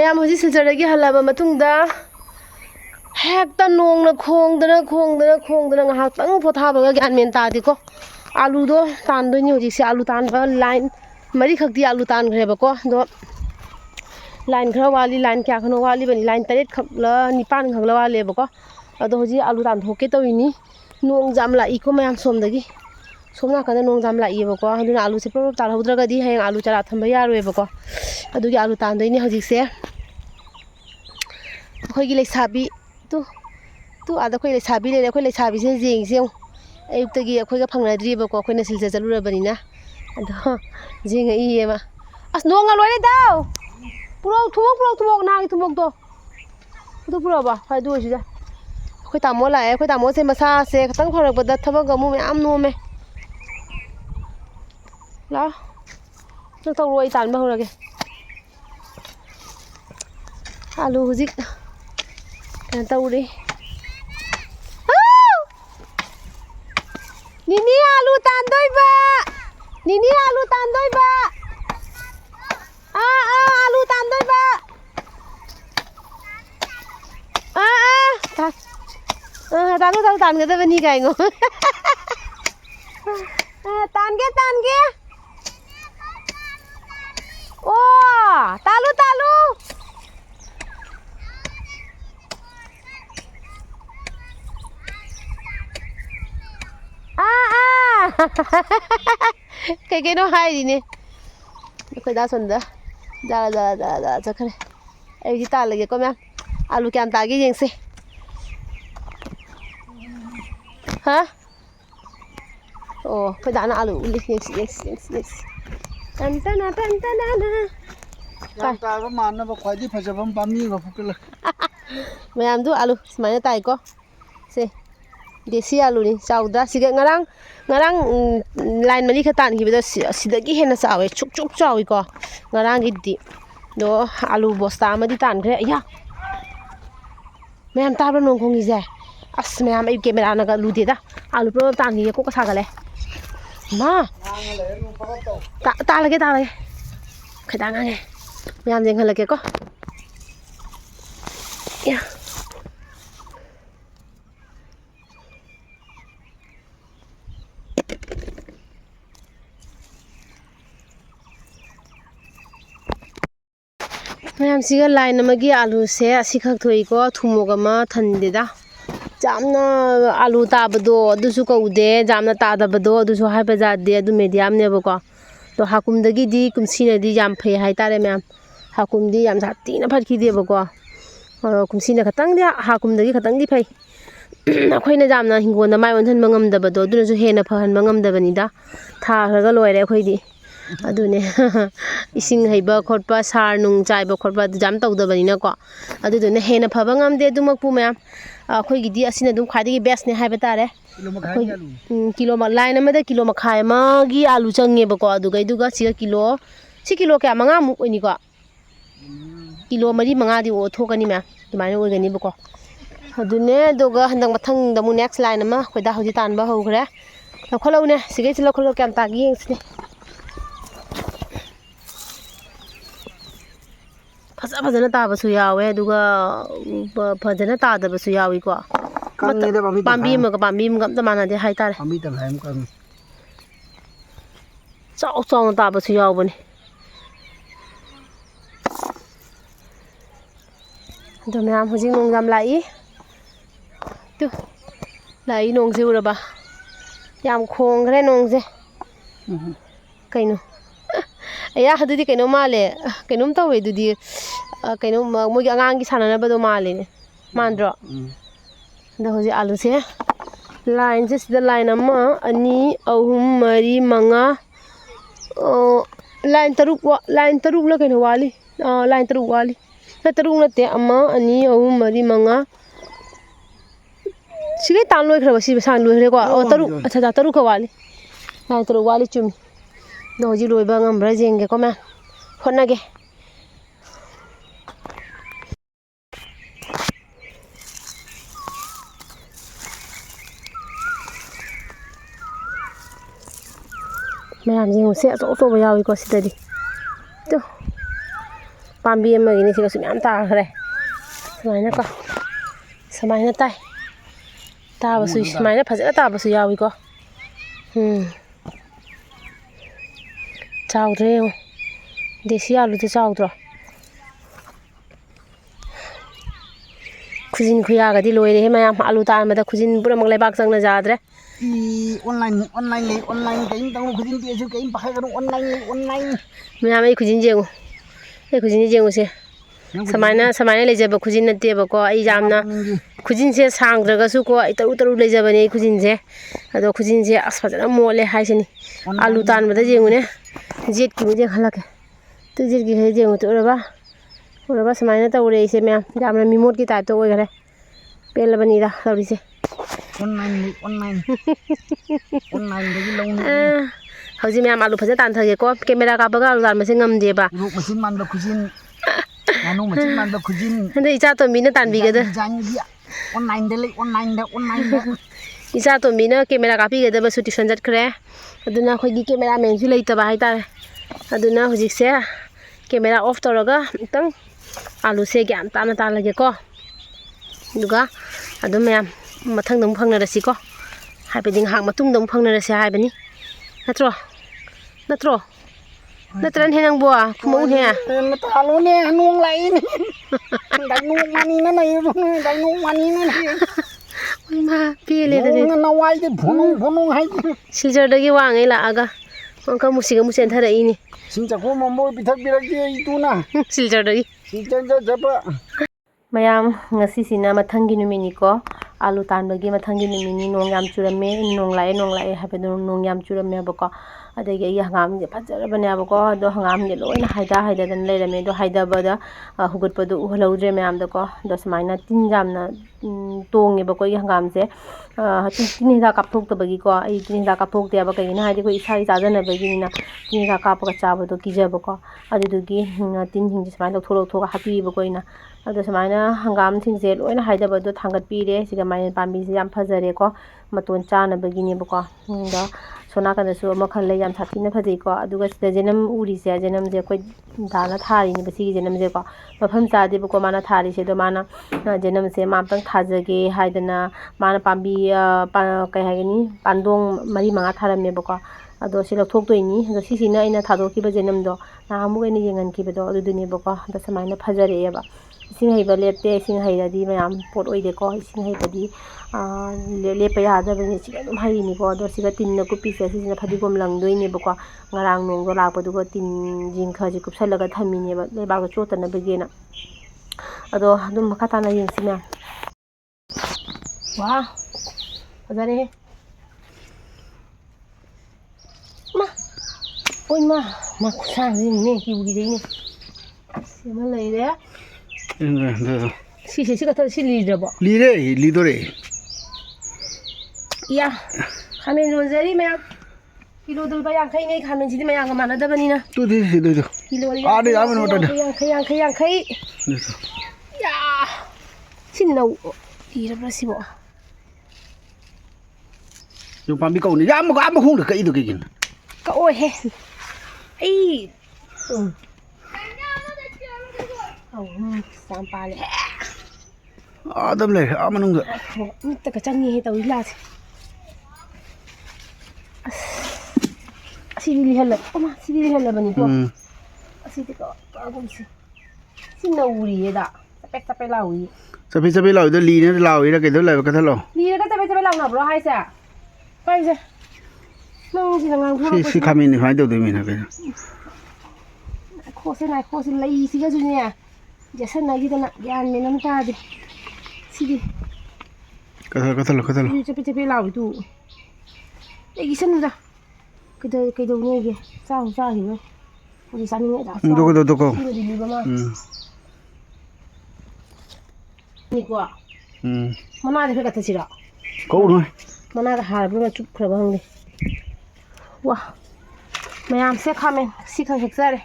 ꯃꯌꯥꯝ ꯍꯧꯖꯤꯛ ꯁꯤꯜꯆꯔꯗꯒꯤ ꯍꯜꯂꯕ ꯃꯇꯨꯡꯗ ꯍꯦꯛꯇ ꯅꯣꯡꯅ ꯈꯣꯡꯗꯅ ꯉꯥꯏꯍꯥꯛꯇꯪ ꯄꯣꯊꯥꯕꯒ ꯒ꯭ꯌꯥꯟ ꯃꯦꯟ ꯇꯥꯗꯦꯀꯣ आलूदो तानदोइनी हजिसे आलू तानबा लाइन मरी खक्ति आलू तानग्रेबको दो लाइन खरा वाली लाइन क्या खनो वाली बनी लाइन 8 खकला 9 खकला वालेबको अदो हजि आलू तानथोके तविनी नोंग जाम लाइको मयाम सोमदगी सोमना कने नोंग जाम लाइएबको अदुना आलू से प्रोप तालहौद्रगदी हयें आलू चरा थंबा यारोएबको अदुगी आलू तानदोइनी हजिसे अखोइगी लेसाबी तु आदा खोइ लेसाबी ले अखोइ लेसाबी से जेंगसे अयुक्तगी अखोइगा फंगनद्रीबको अखोइना सिलचर चलुरबनिना अदो जेंग इएमा अस नोंगा लोइरे दाउ पुरो थुमोक नागी थुमोक दो अदु पुरोबा फादु ओसिदा अखोइ तामो लाए अखोइ तामो से मसा से खतंग फरकबदा थबक अमु मयाम नोमे ला नों तौरो अइ तानबा होरगे आलू हुजिक कन तौरी Nini alu tandoi ba. Nini alu tandoi ba. Alu tandoi ba. Talu tan ke bani kai ngo. Tan ke. Oh, talu. Kayak no hai di ne ko da sonda da chakare ai ji ta lage ko ma'am alu kyam ta gi yengse ha oh ko da na alu yes tan tan na ta ga man na ba khoi di phajabam pami ga phukla ma'am du alu smane tai ko se देसी आलू नि चाउदा सिगे ngarang line mani khatan hibida sidagi hena chawe chuk chawi ko ngarang giddi do alu bosta amadi tan khre ya ma'am ताब्रो नों खोंगी जे अस ma'am आई camera नगा लुदे दा आलू प्रो तान नि को सागले मा ता लगे खदा ngange मैम जेंग हलके को या मैम सिगा लाइन अमगी आलू से असि खक थोइको थुमोगमा थंदेदा जामना आलू ताबदो अदुसु कौदे जामना तादबदो अदुसु हाइबा जादे अदु मीडियम नेबको तो हाकुमदगी दी कुमसीनदी जाम फै हाइतारे मैम हाकुमदी याम सातीना फटखिदेबको कुमसीना खतंग दे हाकुमदगी खतंग दी फै अखोइना जामना हिंगोना माइ ओनथन मंगमदबदो अदुनसु हेना फहन मंगमदबनिदा था खरगा लोइरे अखोइदी अदुने इसिंग हैबा खोटपा सार नुंग चाइबा खोटपा जाम तौदबनिना को अदुदुने हेना फबा ngamde दुमकपु मैम अखोइगिदी असिना दुम खादिगी बेस्ट ने हाइबा तारे किलो मा लाइन अमदा किलो मखाय मागी आलू चंगेबको अदुगैदुगा सिगा किलो क्या मंगा मु ओइनी को किलो मरी मंगा दि ओ थोकनी मैम दुमाइना ओइगनी बको अदुने दोगा हंदंग मथंग दमु नेक्स्ट लाइन अमा खोइदा हौजि तानबा हौग्रे लखलौने सिगै लखलो क्याम तागी यंगसिने फजना ताबसु यावे दुगा फजना तादबसु यावी को पांबी मग अमता मानदे हाइतारे पांबी तम हाइम कम चाउ ताबसु यावबने दो मैम हुजिंग नोंगाम लाई तु लाई नोंसे उरबा याम खोंग्रे नोंसे कइनो या हदुदी कइनो माले कइनोम तवे दुदी कइनो मोगी आंगांगी साननबदो माले ने मानद्रो द होजी आलू से लाइन से सिदा लाइन अम्मा अनि अहुम मरी मंगा लाइन तरुक ल कइनो वाली लाइन तरुक वाली तरुक नते अम्मा अनि अहुम मरी मंगा सिगे तान लोइखरबा सि सान लोइखरे को तरुक अच्छा तरुक वाली लाइन तरुक वाली चुमी दोजी लोइबा ngambra jenge ko ma honnage ma'am jengo se so ba yawi ko sidadi to ꯄꯥꯝꯕꯤ ꯑꯃꯒꯤꯅꯤ ꯁꯤꯒꯁꯨ ꯃꯌꯥꯝ ꯇꯥꯈ꯭ꯔꯦ ꯁꯨꯃꯥꯏꯅ ꯀꯣ ꯁꯨꯃꯥꯏꯅ ꯇꯥꯏ ꯇꯥꯕꯁꯨ ꯁꯨꯃꯥꯏꯅ ꯐꯖꯅ ꯇꯥꯕꯁꯨ ꯌꯥꯎꯏꯀꯣ ꯆꯥꯎꯗ꯭ꯔꯦ ꯌꯦꯡꯉꯣ ꯗꯦꯁꯤ ꯑꯂꯨꯗꯣ ꯆꯥꯎꯗ꯭ꯔꯣ खुजिन खुयागदी लोइरे हे मयाम आलू तानबदा खुजिन पुरमक लेबाक चंगना जाद्रे ऑनलाइन कहीं तंग खुजिन तेजु कहीं पाखे करो ऑनलाइन मयाम ए खुजिन जेंगो ए खुजिन जेंगो से समायना लेजब खुजिन नतेबको आई जामना खुजिन से सांग्रगसु को आई तरु तरु लेजबने खुजिन से अदो खुजिन से अस फजना मोले हाइसनी आलू तानबदा जेंगुने जेट की मुझे हलके तो जेट की हे जेंगो तो समायना तौरे इसे मैम जामना मिमोट की टाइप तो ओइगरे पेलबनीदा तौरिसे ऑनलाइन दगी लौन हौजी मैम आलू फजा तानथगे को कैमरा कापगा आलू तानबसे ngamदेबा रुक मशीन मान खुजिन नानु मशीन मान खुजिन हंदे इचा तो मीना तानबिगदा ऑनलाइन दा इचा तो मीना कैमरा कापीगदबा सु ट्यूशन जटखरे अदुना खोगी कैमरा मैन सु लेतबा हाइतारे अदुना हुजिकसे कैमरा ऑफ तौरगा इतंग आलू से ग्यान ताना तालगे को दुगा अदुम मैम मथंग दम फंगनरसी को हाइबदिंग हाक मतुंग दम फंगनरसी हाइबनी नत्रो नत्रन हे नंगबो खुमौ हे तालो ने नोंग लाई नि दाइनो मानी न नै दाइनो मानी न ओइ मा पेले दे नवाइ दे भोनो हाइ सिलजर दगी वांगै लागा अंका मुसिगा मुसेन थरई नि सिंचको मम्बो बिथक बिरक्ति इतुना सिलजर दगी सिलजर जपा मयाम ngasi sina mathangi numini ko alu tanbagi mathangi numini nong yam churame nong lae habadu nong yam churame bako adagi ai hangam je fajarabane abako do hangam je loina haida dan leirame do haida bada hugut padu uhlaudre mayam da ko do samaina tinjamna tonge bako ai hangam je tin hida kapthok tabagi ko ai tin hida kapthok te abaka ina haidi ko isai jajana bagi na tin hida kapaka chabado kijabako adudugi tin hing samaina thoro hapi bako ina अदो समायना हंगाम थिंगजे लोइना हाइदबदो थांगत पीरे सिगा mine पामी से याम फजरे को मतोन चाना बगिने बको the सोना कदसु मखल ले याम साथिने फजै को अदुगा सिदा जेनम उरी से जेनम जे कोइ दाना थारी नि बसी जेनम जे को मफम चादे बको माना थारी से दो माना जेनम से मामतंग थाजगे हाइदना माना पामी कय हाइगनी पांदोंग मरी मंगा थारमे बको अदो से लथोक्तोइनी अदो सिसिना इना थादोकिबा जेनम दो नामु गनि येंगन किबदो अदुदुनि बको द समायना फजरे एबा इसिंग हैबा लेपते इसिंग हैरादी मैम पोट ओइदेको इसिंग हैबादी लेपा यादबनि सिगा दुम हैरिनिको अदो सिगा तिन्न कुपिसे सिना फदिगोम लंगदोइनेबको ngarang nongdo lakpadugo tin jingkha ji kupsalaga thamineba lebago chotana begena ado dum makatana yengsina wah azare ma oi ma kusang ne ki bugi deine sema leire si kata si lidrabo lidore ya khamen rozari me kilo dul ba yang khai nei khamen sidi me yang mana da bani na tu di kilo ade amen mata yang khai ya sinno ira brasibo yo pambi kau ni ya am hung de kai do kin ka oi he ai sampale adam le amanung ga ta ka changi he tawi la sili hella oma sili hella bani ko asiti ko agum si nauri da tape lawi sapi lawi do li ne lawi ra ke do la ka thalo li ra ka tape law na bro hai sa pai se nang si nang si khamin ni phai do de mi na ke kho se lai si ga ju ne जैसे नगी तना ज्ञान में नमता दे सीधी कथल चपे लावी तू एगी सनुदा कदो नेगे चा हिनो पुरी सानी ने दा दोको निको मना दे कथा छिरा को न मना दा हार बुगा चुप खरबा हंगे वाह मयाम से खामेन सिखा हेक्सारे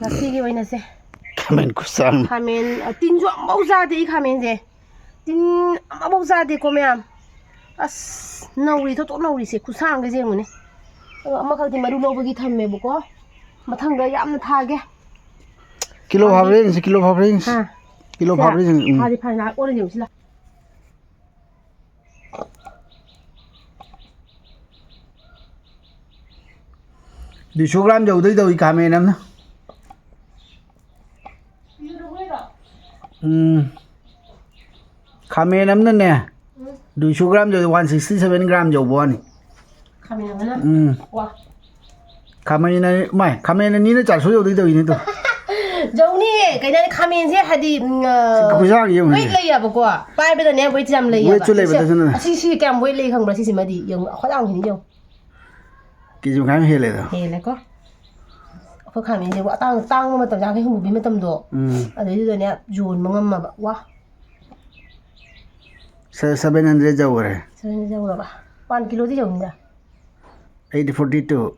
नसीगी वइना से खामेन कुसाम खामेन तीन जो मौजा दे खामेन जे तीन मौजा दे को मैम अस नौरी तो नौरी से कुसांग जे मुने अमा खदि मरु लोबगी थम्मे बको मथंग यामना थागे kilo fabric sih kilo fabric kilo fabric sih hari hari nak orang yang sila di program jauh dari jauh kami namanya kami namanya nih 200 gram jauh 167 gram jauh buah nih kami namanya wah kami ini mai kami ini nih cari jauh dari jauh ini tuh jauh nih kayaknya kami ini hadi bisa gitu weight lay ya pokok pai betul nih weight jam lay ya weight lay betul sana sih kayak weight lay kan berarti sih madi yang aku tahu ini jauh kita kami hele tuh hele kok aku kami ini wah tang mà tầm giá cái không bị mấy tầm độ ở đấy rồi nè dồn mà ngâm mà wah 700 jauh rồi 700 jauh rồi ba 1 kilo thì jauh nè 842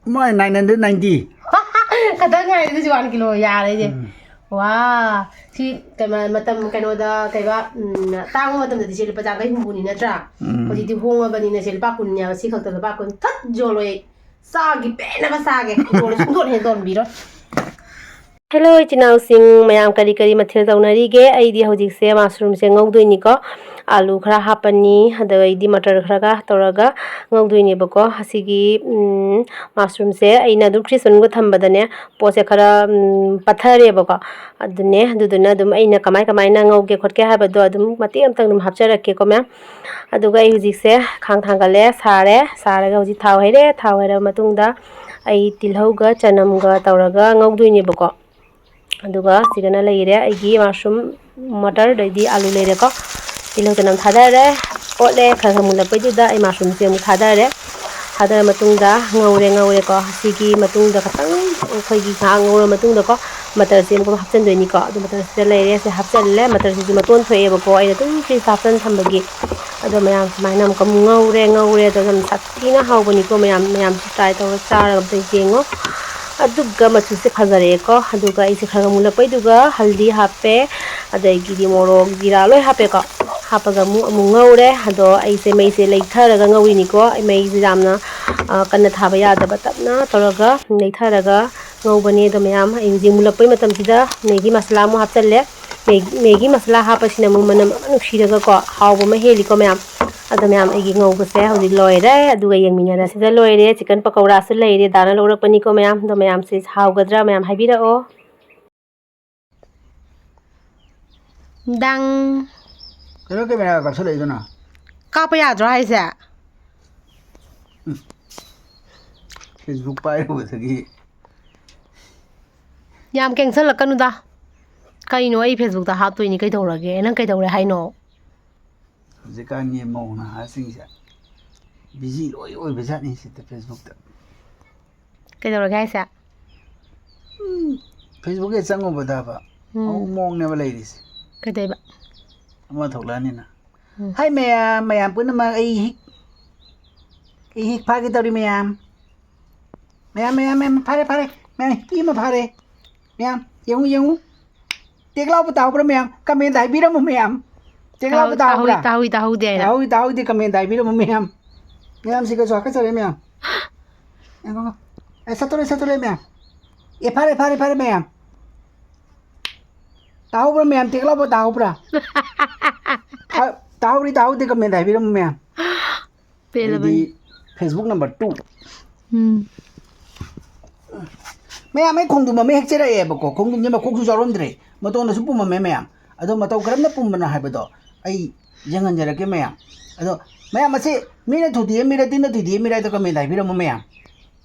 mai 990 kata ngày itu cuma 1 kilo ya đấy chứ wah thì cái mà tầm cái nó da cái ba tang mà tầm thì chỉ là giá cái không bún nè tra có gì thì hong mà bún nè chỉ là ba kun nhà chỉ không tới ba kun thắt rồi sagi pena ba sagi rồi chúng tôi hiện toàn bị rồi Hello chinau-sing mayam kari mathil taunarige aidi hojikse mushroom se ngaudoini ko alu khara hapani hada aidi matar khara ga toraga ngaudoini bako hasigi mushroom se aina dum frison go thambadane pose khara pathare bako aduna dum aina kamai na ngauge khotke habado adum mati amtang dum hapcharake ko mya aduga ai hojikse khang thangale sare ga hoji thau haira matungda ai tilhauga chanamga toraga ngaudoini bako aduga sigana leire aigi mushroom matar daidi alu leire ko tilau tanam thadare ole khara mula pejuda ai mushroom se mu thadare matungda ngaure ko sigi matungda khatang khoigi ngawre matungda ko matar se mu hapchan doini ko adu matar se leire se hapchalle matar se maton thoe ba ko ai tum fi hapchan thambagi adu mayam mainam ko ngaure to sam satina hawbani ko mayam try to chara ba jengo aduga machu se khazare ko aduga ise khaga mula paiduga haldi hape adagi di morok jira loi hape ko hapaga mu ngaure ado aise mai se leitharaga ngawini ko mai jamna kanna thaba ya da batapna toraga leitharaga ngawbani do mayam inji mula pai matam sida megi masala mu hapchalle megi masala hapasina mu manam nushiraga ko hawba ma heli ko mayam ado mayam agi ngawbase hodi loire aduga yengmina sida loire chicken pakora su leire dana lorakpani ko mayam do mayam se hawgadra mayam habira o dang cái camera cả số đấy rồi nào kapa yadra haise Facebook pai rồi thì yam cancel lakanuda kaino ai Facebook da haptoini kai thorage nang kai thore haino Zikan ye mau na asing sa busy oi bezat ni sa Facebook ta kai thorage haise Facebook ye chango bada ba au mong ne ba ladies kai dai ba ama thokla ni na hai mayam pun ma ai hik phagi tawri mayam phare mayam pi ma phare mayam yung teklau patau pra mayam comment dai bi ra mayam teklau patau pra tahu de na tahu de comment dai bi ra mayam si ka so ka sare mayam ngo satore mayam e phare mayam tahu pra mayam teklau patau pra tahu de comment dai bi ra mayam pela di Facebook number 2 mayam ai khongdu ma me hek chera e bako khongdu ne ma khoksu jarom dire mato na supu ma me mayam ado mato karam na pum na haibado ai jangan jara ke mayam ado mayam ase mina thudi mira tin thudi mira to comment dai bi ra mayam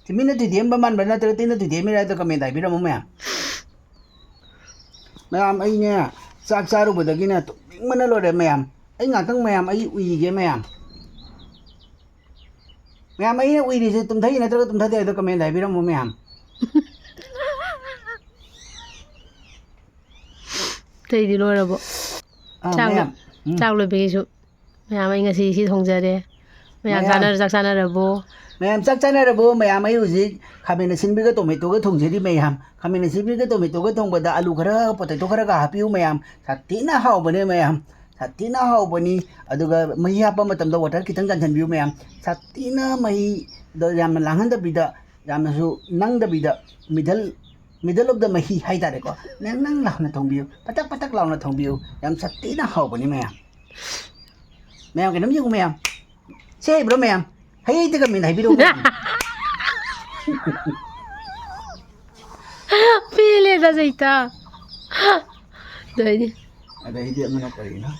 ti mina thudi ba man ba na tin thudi mira to comment dai bi ra mayam ai ne sak saru badagi na to mana lo re mayam ai ngatang mayam ai ui ge mayam ai ui ri se tum thai na tum thai to comment dai bi ra mayam tei di loi rabo chak lo be su mayam ai ngasi si thongjare mayam chana rabo mayam chak chana rabo mayam ai uji khamena sinbi ga tomato ga thongjeri mayam khamena sinbi ga tomato ga thongbada alu khara potato khara ga hapiu mayam satina hau bane mayam satina hau bani aduga mahi hapa matam da water kitang janjan biu mayam satina mahi da yam langhan da bida yam su nang da bida middle middle of the mahi hai tare ko nang launa thongbiu patak launa thongbiu yam satina haubani mayam ke nam yung mayam sei bro mayam hai te ka min hai biro pile da seita doi ada ide amana kari na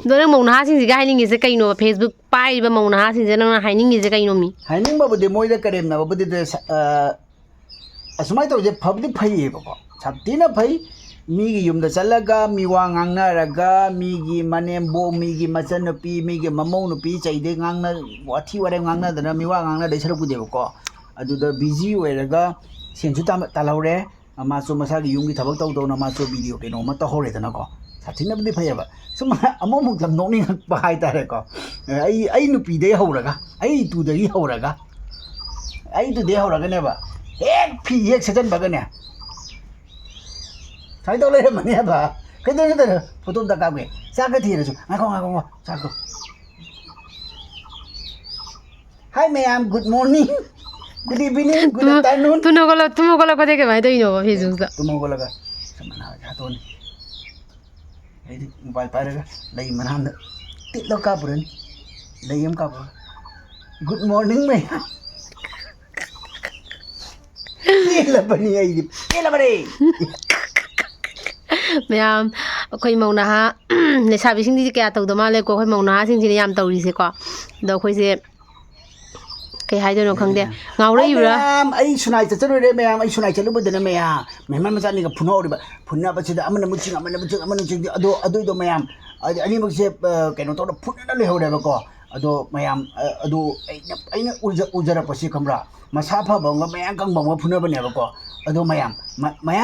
Dona mau na sing siga haining ise kaino Facebook pai ba mau na sing jana haining ise kaino mi haining ba bude moi da karem na ba bude de asumai to je phabdi phai ba ko sabtina phai mi gi yum da chalaga mi wa ngangna raga mi gi manem bo mi gi machan pi mi gi mamau nu pi chai de ngangna wathi ware ngangna da mi wa ngangna de saru bude ba ko adu da busy we raga senju ta laure ma so masa gi yum gi thabak taw taw na ma so video ke no ma ta hore da na ko sabtina bude phai ba suma amomuk lam no ni ba hai ta re ko ai nu pi de horaga ai tu de horaga ai tu de horaga ne ba ek phi ek sajan ba ga ne sai to le ma ne ba cái đó nó photo ta ka ge sa ka thi ra chu ai ko sa ko hi ma'am good morning good evening good afternoon tu no ko de ke mai doi no Facebook da tu mo ko la ka samana ja to ni ai di mobile pa ra lai manam da tit lo ka buran lai yam ka good morning ma'am la bani ai di la bani mayam akhoi mau na ha ne sabi sing di kya taw da ma le ko khoi mau na sing ji yam taw ri se ko do khoi se kai hai do no khang de ngau re yu ra ai sunai cha charo re mayam ai sunai chalu budana maya mehman macha ni ga phunau ri ba phunna ba chida amana muching ado do mayam ani mak se kaino to da phunna le hore ba ko ado mayam ado aina ujara pasi kamra masa pha ba nga mayam kang ba phunna ba ne ba ko ado mayam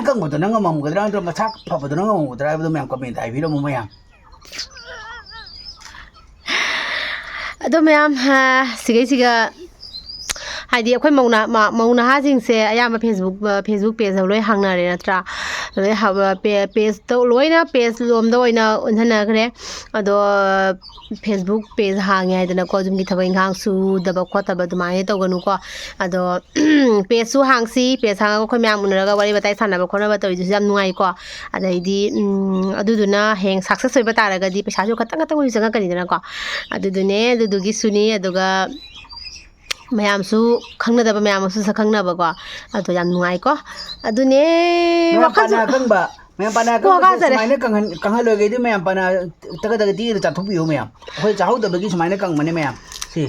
kang mo to nang mam ga dra masa pha ba nang mo dra ba mayam comment ai bi lo mo mayam ado mayam ha siga haidi akhoi mau na ha sing se ayama Facebook page loi hangna re natra loi ha page to loi na page lom da oina unhana gre ado Facebook page hang ya dana ko jum gi thabai ngang su da ba khota ba dumai to ganu ko ado page su hang si page hang ko khoi myam unra ga wari batai sana ba khona ba to ju jam nungai ko adaidi aduduna heng success oi ba tara ga di pesa ju khatang khatang ui janga kani dana ko adudune adudugi suni aduga mayam su khangna da ba mayam su sa khangna ba ko ado yam nungai ko adune wakha na kang ba mayam pana kang mai na kang ha lo ge di mayam pana ta ga ti cha thu pi ho mayam khoi cha hu da ba gi mai na kang ma ne mayam si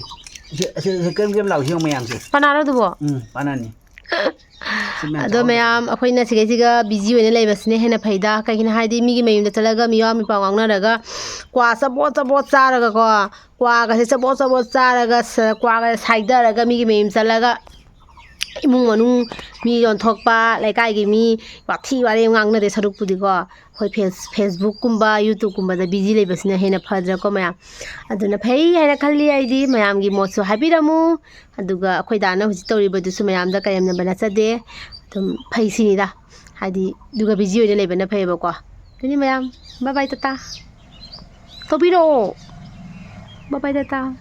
kem lau hi mayam si pana ro du bo pana ni ado mayam akhoi na siga busy wena lei basne hena phaida kai hina haidi mi gi mayum da chalaga mi wa mi pa ngang na raga kwa sabot cha raga ko kwa ga se sabot cha raga kwa ga saida raga mi gi mayum chalaga imung manung mi yon thokpa lai kai gi mi wathi ware ngang na de saruk pudi ko hoi Facebook kumba YouTube kumba da busy lei basne hena phadra ko mayam aduna phai haina khalli aidi mayam gi motsu habiramu aduga akhoi dana huji tori badu su mayam da kayam na bana chade tum phai sini da hadi duga busy oine lei bana phai ba ko tuni mayam bye bye tata tobiro bye bye tata